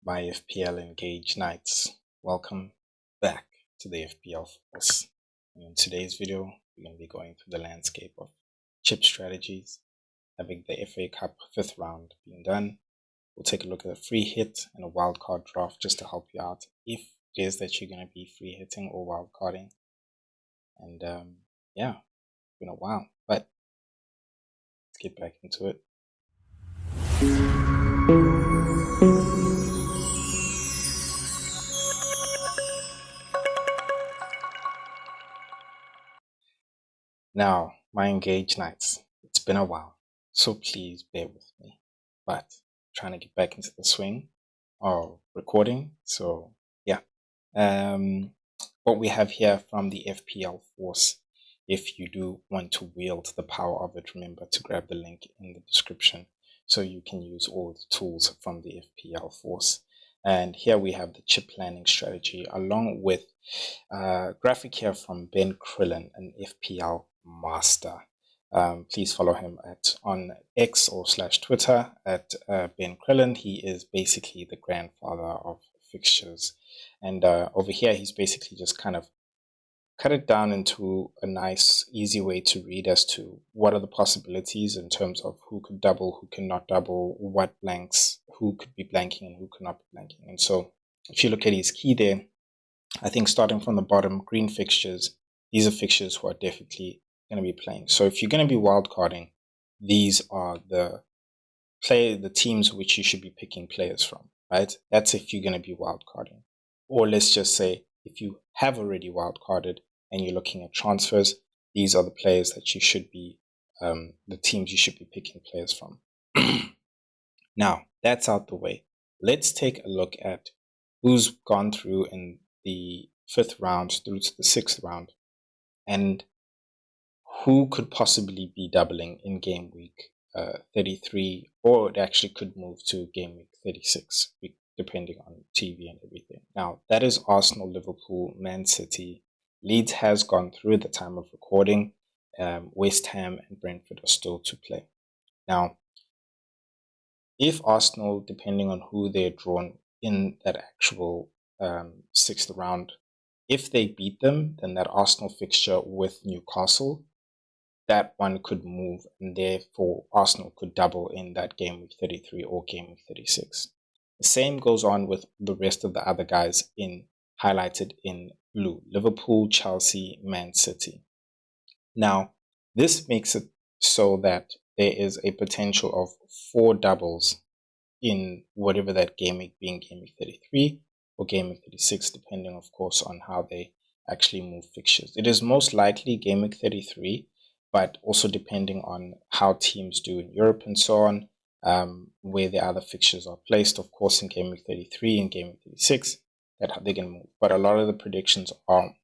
My FPL Engage Knights. Welcome back to the FPL Force. And in today's video, we're going to be going through the landscape of chip strategies, having the FA Cup 5th round being done. We'll take a look at a free hit and a wildcard draft just to help you out if it is that you're going to be free hitting or wildcarding. And yeah, it's been a while, but let's get back into it. Now, my Engage Knights, it's been a while, so please bear with me. But I'm trying to get back into the swing of recording, so yeah. What we have here from the FPL Force, if you do want to wield the power of it, remember to grab the link in the description so you can use all the tools from the FPL Force. And here we have the chip planning strategy along with a graphic here from Ben Krillin, an FPL master. Please follow him on X or /Twitter at Ben Krillin. He is basically the grandfather of fixtures. And over here, he's basically just kind of cut it down into a nice, easy way to read as to what are the possibilities in terms of who could double, who cannot double, what blanks, who could be blanking and who could not be blanking. And so if you look at his key there, I think starting from the bottom, green fixtures, these are fixtures who are definitely going to be playing. So if you're going to be wildcarding, these are the teams which you should be picking players from, right? That's if you're going to be wildcarding. Or let's just say if you have already wildcarded and you're looking at transfers, these are the players that you should be, the teams you should be picking players from. Now, that's out the way. Let's take a look at who's gone through in the 5th round through to the 6th round and who could possibly be doubling in game week 33, or it actually could move to game week 36 depending on TV and everything. Now that is Arsenal, Liverpool, Man City. Leeds has gone through at the time of recording. West Ham and Brentford are still to play. Now if Arsenal, depending on who they're drawn in that actual 6th round, if they beat them, then that Arsenal fixture with Newcastle, that one could move, and therefore Arsenal could double in that game week 33 or game week 36. The same goes on with the rest of the other guys highlighted in blue: Liverpool, Chelsea, Man City. Now, this makes it so that there is a potential of 4 doubles in whatever that game week, being game week 33 or game week 36, depending, of course, on how they actually move fixtures. It is most likely game week 33, but also depending on how teams do in Europe and so on, where the other fixtures are placed, of course, in game week 33 and game week 36, that they can move. But a lot of the predictions are,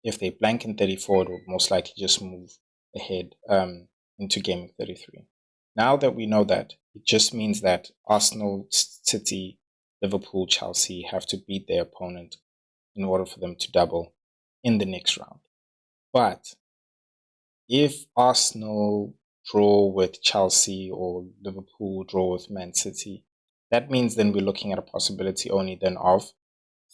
if they blank in 34, it will most likely just move ahead into game week 33. Now that we know that, it just means that Arsenal, City, Liverpool, Chelsea have to beat their opponent in order for them to double in the next round. But if Arsenal draw with Chelsea or Liverpool draw with Man City, that means then we're looking at a possibility only then of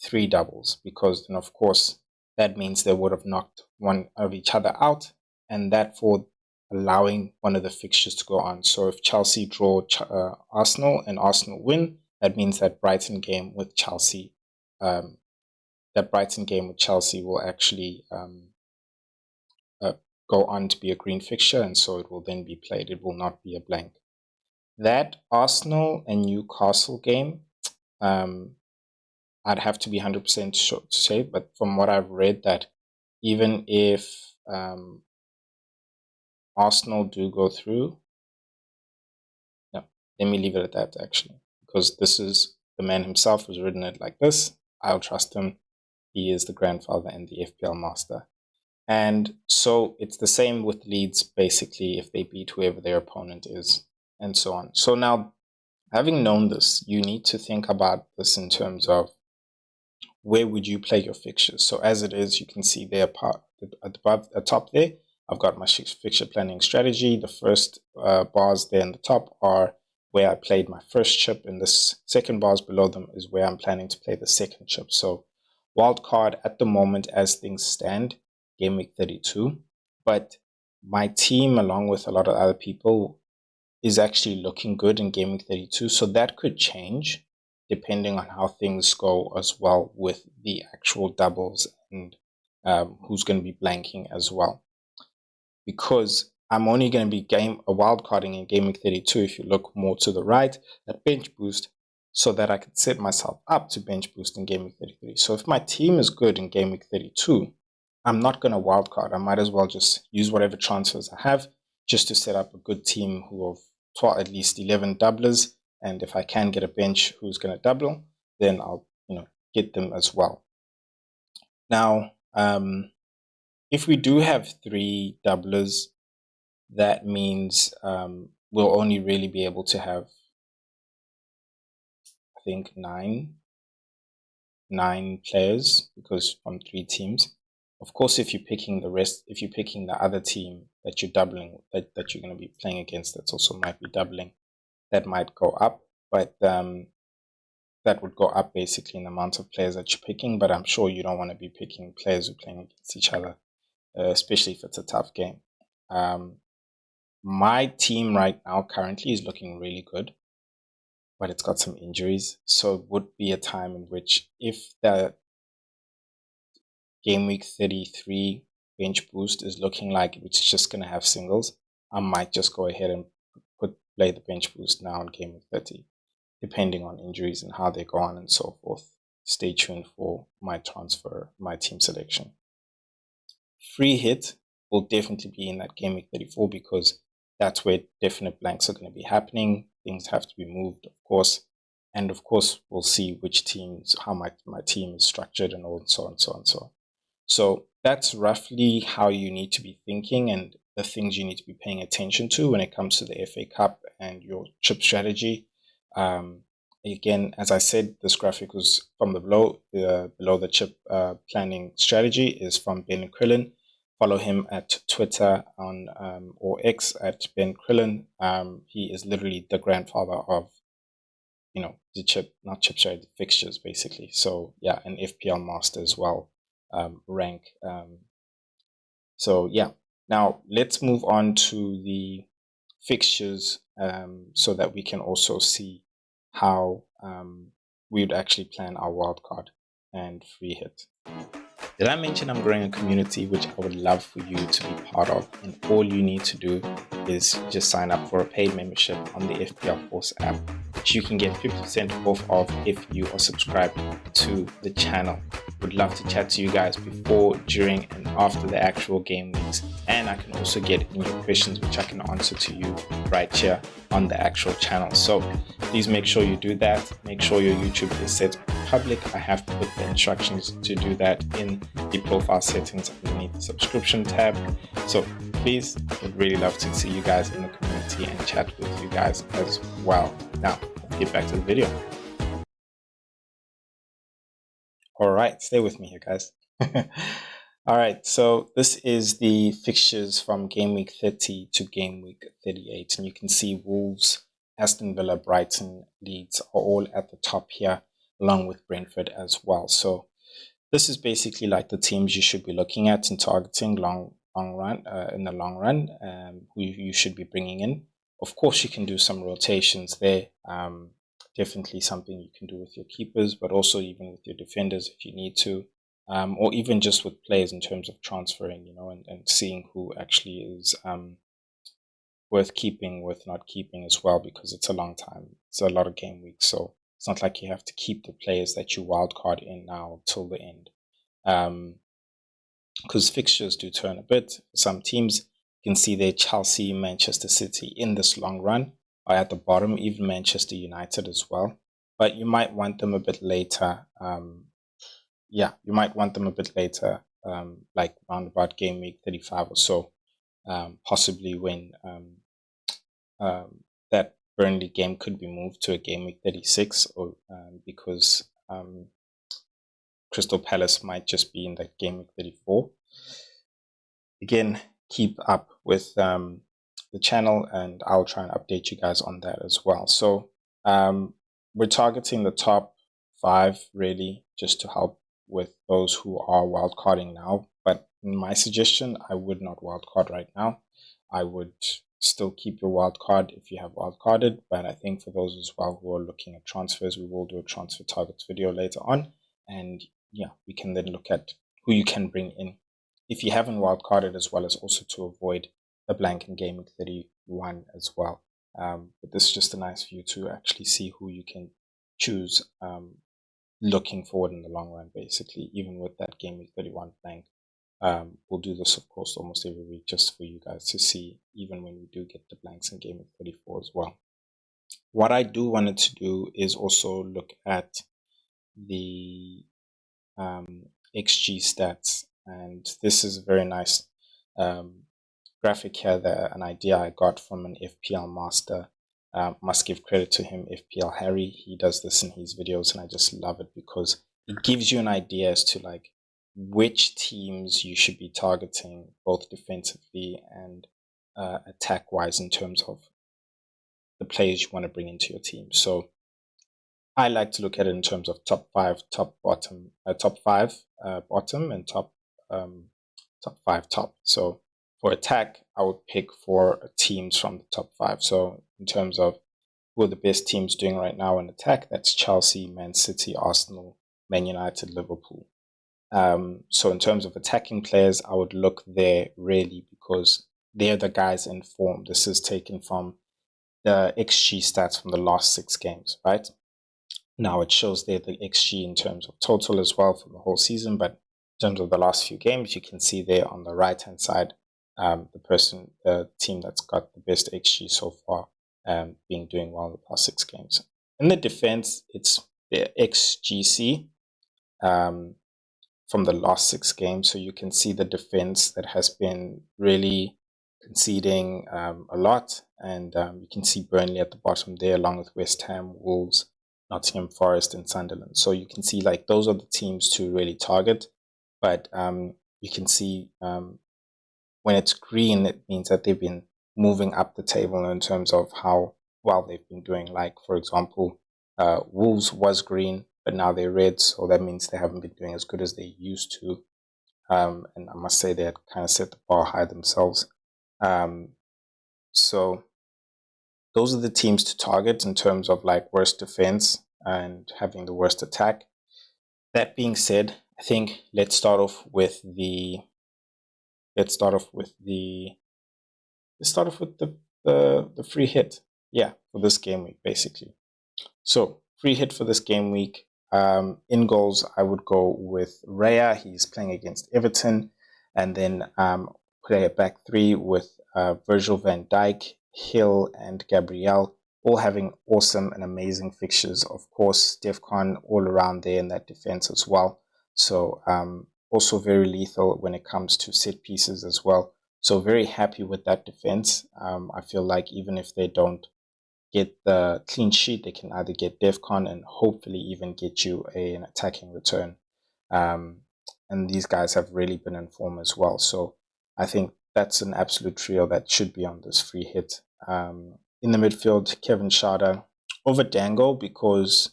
3 doubles, because then of course that means they would have knocked one of each other out, and that for allowing one of the fixtures to go on. So if Chelsea draw Arsenal and Arsenal win, that means that Brighton game with Chelsea, will actually go on to be a green fixture, and so it will then be played. It will not be a blank. That Arsenal and Newcastle game, I'd have to be 100% sure to say, but from what I've read, that even if Arsenal do go through, no, let me leave it at that actually, because this is the man himself who's written it like this. I'll trust him. He is the grandfather and the FPL master. And so it's the same with Leeds, basically, if they beat whoever their opponent is, and so on. So now, having known this, you need to think about this in terms of where would you play your fixtures. So as it is, you can see there at the top there, I've got my fixture planning strategy. The first bars there in the top are where I played my first chip, and this second bars below them is where I'm planning to play the second chip. So wildcard at the moment as things stand, game week 32. But my team, along with a lot of other people, is actually looking good in game week 32. So that could change depending on how things go as well with the actual doubles and who's going to be blanking as well. Because I'm only going to be a wildcarding in game week 32 if you look more to the right, that bench boost, so that I can set myself up to bench boost in game week 33. So if my team is good in game week 32, I'm not going to wildcard. I might as well just use whatever transfers I have just to set up a good team who have at least 11 doublers. And if I can get a bench who's going to double, then I'll get them as well. Now, if we do have 3 doublers, that means we'll only really be able to have, I think, nine players, because from 3 teams. Of course, if you're picking the other team that you're doubling, that you're going to be playing against, that also might be doubling, that might go up, but that would go up basically in the amount of players that you're picking. But I'm sure you don't want to be picking players who are playing against each other, especially if it's a tough game. My team right now currently is looking really good, but it's got some injuries. So it would be a time in which, if the game week 33 bench boost is looking like it's just going to have singles, I might just go ahead and play the bench boost now in game week 30, depending on injuries and how they go on and so forth. Stay tuned for my team selection. Free hit will definitely be in that game week 34, because that's where definite blanks are going to be happening. Things have to be moved, of course. And of course, we'll see which teams, how my team is structured, and all, and so on, so on, so on. So that's roughly how you need to be thinking, and the things you need to be paying attention to when it comes to the FA Cup and your chip strategy. Again, as I said, this graphic was from the below the chip planning strategy is from Ben Krillin. Follow him at Twitter or X at Ben Krillin. He is literally the grandfather of the not chip strategy, fixtures basically. So yeah, an FPL master as well, rank. So yeah, now let's move on to the fixtures so that we can also see how we would actually plan our wildcard and free hit. Did I mention I'm growing a community which I would love for you to be part of? And all you need to do is just sign up for a paid membership on the FPL Force app, which you can get 50% off of if you are subscribed to the channel. Would love to chat to you guys before, during, and after the actual game weeks. And I can also get in your questions, which I can answer to you right here on the actual channel. So please make sure you do that. Make sure your YouTube is set public. I have put the instructions to do that in the profile settings underneath the subscription tab. So please, would really love to see you guys in the community and chat with you guys as well. Now, let's get back to the video. All right, stay with me here, guys. All right, so this is the fixtures from game week 30 to game week 38. And you can see Wolves, Aston Villa, Brighton, Leeds are all at the top here, along with Brentford as well. So this is basically like the teams you should be looking at and targeting in the long run, who you should be bringing in. Of course, you can do some rotations there. Definitely something you can do with your keepers, but also even with your defenders if you need to, or even just with players in terms of transferring, and seeing who actually is worth keeping, worth not keeping as well, because it's a long time. It's a lot of game weeks, so it's not like you have to keep the players that you wildcard in now till the end. Because fixtures do turn a bit. Some teams, you can see there Chelsea, Manchester City in this long run are at the bottom, even Manchester United as well. But you might want them a bit later. You might want them a bit later, like around about game week 35 or so, possibly when that Burnley game could be moved to a game week 36, or because Crystal Palace might just be in that game week 34. Again, keep up with the channel, and I'll try and update you guys on that as well. So we're targeting the top 5 really, just to help with those who are wildcarding now. But in my suggestion, I would not wildcard right now. I would still keep your wildcard if you have wildcarded, but I think for those as well who are looking at transfers, we will do a transfer targets video later on, and yeah, we can then look at who you can bring in if you haven't wildcarded, as well as also to avoid the blank in Gameweek 31 as well. But this is just a nice view to actually see who you can choose looking forward in the long run, basically, even with that Gameweek 31 blank. We'll do this, of course, almost every week just for you guys to see, even when we do get the blanks in Gameweek 34 as well. What I do wanted to do is also look at the XG stats, and this is a very nice graphic here, an idea I got from an FPL master. Must give credit to him, FPL Harry. He does this in his videos, and I just love it because it gives you an idea as to like which teams you should be targeting, both defensively and attack wise, in terms of the players you want to bring into your team. So I like to look at it in terms of top 5 bottom, and top 5 top. So for attack, I would pick 4 teams from the top 5. So in terms of who are the best teams doing right now in attack, that's Chelsea, Man City, Arsenal, Man United, Liverpool. So in terms of attacking players, I would look there really because they're the guys in form. This is taken from the XG stats from the last 6 games, right? Now it shows there the XG in terms of total as well for the whole season, but in terms of the last few games, you can see there on the right-hand side, the team that's got the best XG so far, being doing well in the past 6 games. In the defense, it's the XGC from the last 6 games. So you can see the defense that has been really conceding a lot, and you can see Burnley at the bottom there, along with West Ham, Wolves, Nottingham Forest, and Sunderland. So you can see like those are the teams to really target. But you can see when it's green, it means that they've been moving up the table in terms of how well they've been doing. Like, for example, Wolves was green, but now they're red, so that means they haven't been doing as good as they used to. And I must say they had kind of set the bar high themselves. So those are the teams to target in terms of like worst defense and having the worst attack. That being said, I think let's start off with the free hit. Yeah, for this game week, basically. So free hit for this game week. In goals, I would go with Raya. He's playing against Everton, and then play a back 3 with Virgil van Dijk, Hill, and Gabriel, all having awesome and amazing fixtures. Of course, Defcon all around there in that defense as well. So also very lethal when it comes to set pieces as well. So very happy with that defense. I feel like even if they don't get the clean sheet, they can either get Defcon and hopefully even get you an attacking return. And these guys have really been in form as well. So I think that's an absolute trio that should be on this free hit. In the midfield, Kevin Schade over Dango, because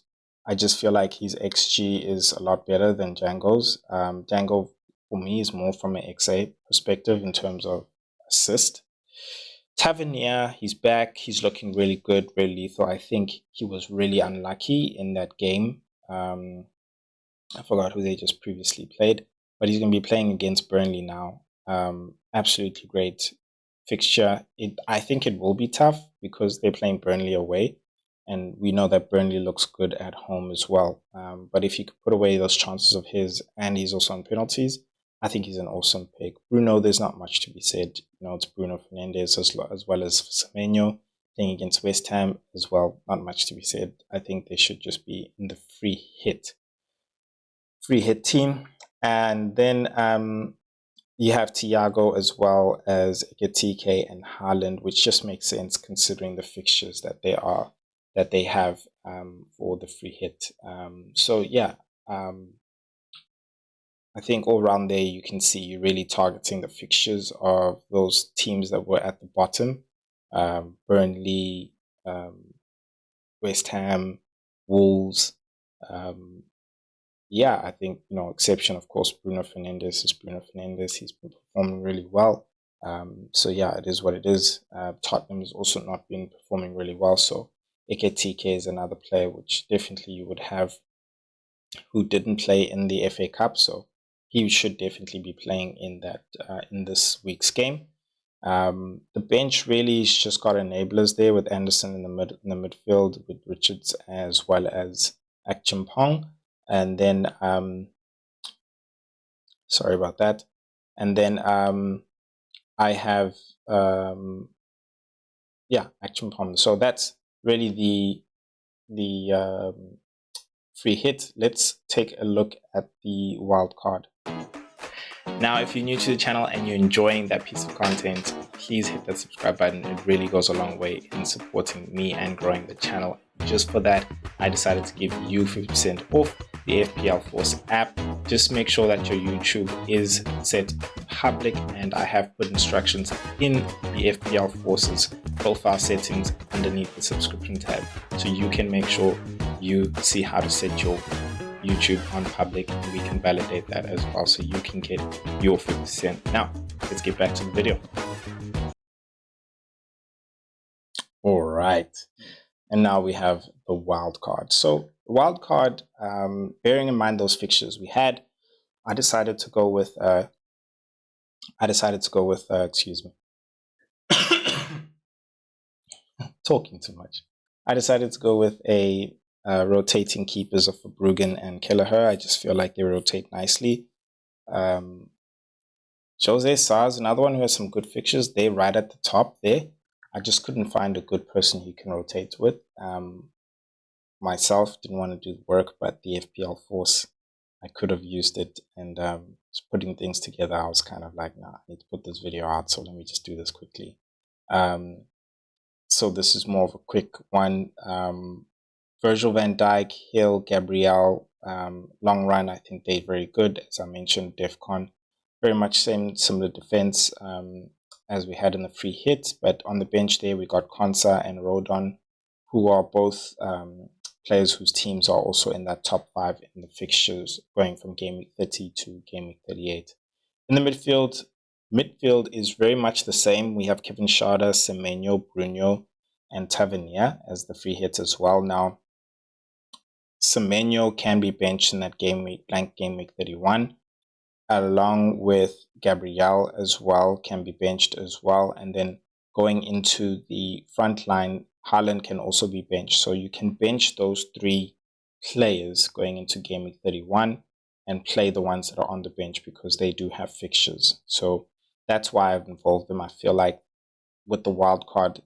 I just feel like his XG is a lot better than Django's. Django, for me, is more from an XA perspective in terms of assist. Tavernier, he's back. He's looking really good, really lethal. I think he was really unlucky in that game. I forgot who they just previously played, but he's going to be playing against Burnley now. Absolutely great fixture. I think it will be tough because they're playing Burnley away, and we know that Burnley looks good at home as well. But if you could put away those chances of his, and he's also on penalties, I think he's an awesome pick. Bruno, there's not much to be said. You know, it's Bruno Fernandes as well as Semenyo playing against West Ham as well. Not much to be said. I think they should just be in the free hit team. And then you have Thiago as well as Getike and Haaland, which just makes sense considering the fixtures that they have for the free hit. So yeah, I think all around there you can see you're really targeting the fixtures of those teams that were at the bottom. Burnley, West Ham, Wolves. Yeah, I think, exception, of course, Bruno Fernandes is Bruno Fernandes. He's been performing really well. So yeah, it is what it is. Tottenham has also not been performing really well. So Eketike is another player which definitely you would have who didn't play in the FA Cup. So he should definitely be playing in that in this week's game. The bench really has just got enablers there with Anderson in the midfield, with Richards as well as Akchimpong. And then, sorry about that. And then I have, Akchimpong. So that's really the free hit. Let's take a look at the wild card. Now, if you're new to the channel and you're enjoying that piece of content, please hit that subscribe button. It really goes a long way in supporting me and growing the channel. Just for that, I decided to give you 50% off the FPL Force app. Just make sure that your YouTube is set public, and I have put instructions in the FPL Force's profile settings underneath the subscription tab, so you can make sure you see how to set your YouTube on public, and we can validate that as well, so you can get your 50%. Now, let's get back to the video. All right, and now we have the wild card. So the wild card, bearing in mind those fixtures we had, I decided to go with excuse me, talking too much. I decided to go with a rotating keepers of Verbruggen and Kelleher. I just feel like they rotate nicely. Jose Sar's another one who has some good fixtures. They're right at the top there. I just couldn't find a good person he can rotate with. Myself didn't want to do the work, but the FPL Force, I could have used it, and just putting things together, I was kind of like, nah, I need to put this video out, so let me just do this quickly. So this is more of a quick one. Virgil van Dijk, Hill, Gabriel, long run, I think they're very good. As I mentioned, DEFCON, very much similar defense as we had in the free hit, but on the bench there we got Konsa and Rodon, who are both players whose teams are also in that top 5 in the fixtures, going from game week 30 to game week 38. In the midfield is very much the same. We have Kevin Schade, Semenyo, Bruno, and Tavernier as the free hits as well. Now, Semenyo can be benched in that game week 31, along with Gabriel as well, can be benched as well. And then going into the front line, Haaland can also be benched. So you can bench those 3 players going into game week 31 and play the ones that are on the bench because they do have fixtures. So that's why I've involved them. I feel like with the wild card,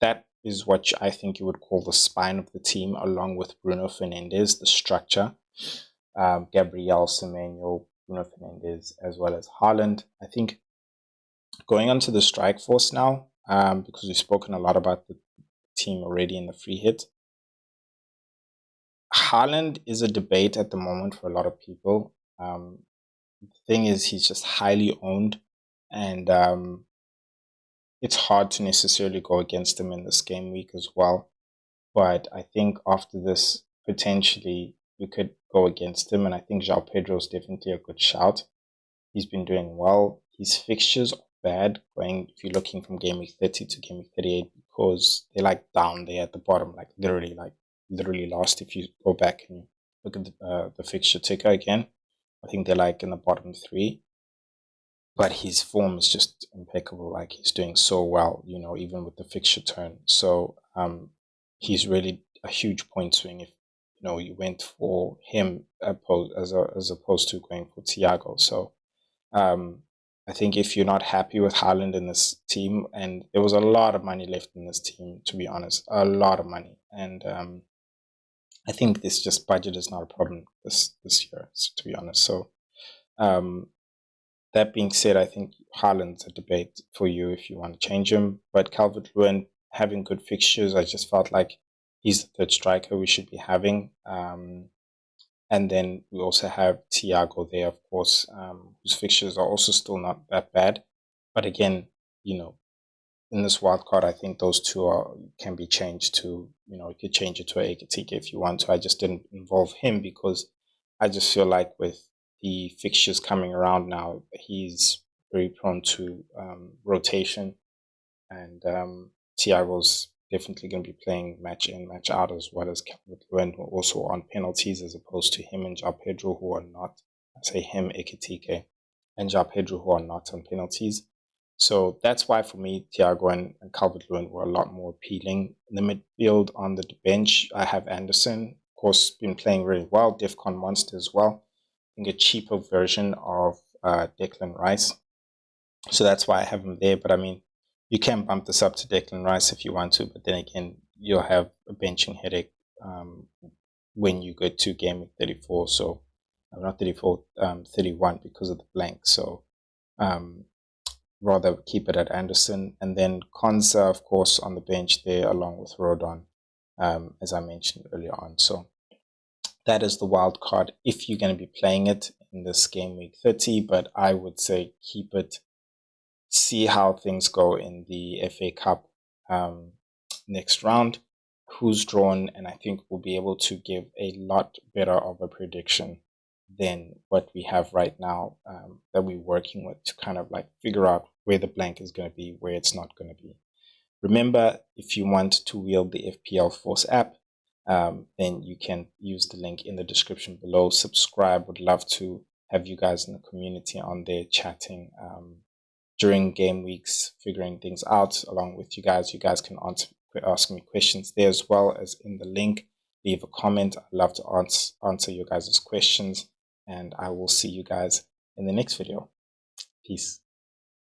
that is what I think you would call the spine of the team, along with Bruno Fernandes, the structure. Gabriel, Semenyo, Bruno Fernandes, as well as Haaland. I think going on to the strike force now, because we've spoken a lot about the team already in the free hit. Haaland is a debate at the moment for a lot of people. The thing is, he's just highly owned, and it's hard to necessarily go against him in this game week as well. But I think after this, potentially we could go against him, and I think João Pedro is definitely a good shout. He's been doing well. His fixtures are bad if you're looking from game week 30 to game week 38, because they're like down there at the bottom, literally lost. If you go back and look at the fixture ticker again, I think they're like in the bottom 3. But his form is just impeccable. Like, he's doing so well, even with the fixture turn. So he's really a huge point swing if you went for him as opposed to going for Thiago. So I think if you're not happy with Haaland in this team, and there was a lot of money left in this team, to be honest, a lot of money, and I think this just budget is not a problem this year, to be honest. So that being said, I think Haaland's a debate for you if you want to change him. But Calvert-Lewin having good fixtures, I just felt like he's the third striker we should be having. And then we also have Thiago there, of course, whose fixtures are also still not that bad. But again, in this wildcard, I think those two can be changed to, you could change it to a Ekitike if you want to. I just didn't involve him because I just feel like with the fixtures coming around now, he's very prone to rotation, and Thiago's definitely going to be playing match in, match out, as well as Calvert-Lewin, who are also on penalties, as opposed to him and João Pedro, who are not. I say him, Ekitike, and João Pedro, who are not on penalties. So that's why for me, Thiago and Calvert-Lewin were a lot more appealing. In the midfield on the bench, I have Anderson, of course, been playing really well. Defcon Monster as well. I think a cheaper version of Declan Rice. So that's why I have him there. But I mean, you can bump this up to Declan Rice if you want to. But then again, you'll have a benching headache when you go to game week 34. So not 34, 31 because of the blank. So rather keep it at Anderson. And then Konsa, of course, on the bench there along with Rodon, as I mentioned earlier on. So that is the wild card if you're going to be playing it in this game week 30. But I would say keep it, see how things go in the FA Cup next round, who's drawn, and I think we'll be able to give a lot better of a prediction than what we have right now that we're working with to kind of like figure out where the blank is going to be, where it's not going to be. Remember, if you want to wield the FPL Force app, then you can use the link in the description below. Subscribe. Would love to have you guys in the community on there chatting during game weeks, figuring things out along with you guys. You guys can ask me questions there as well as in the link. Leave a comment. I'd love to answer your guys' questions, and I will see you guys in the next video. Peace.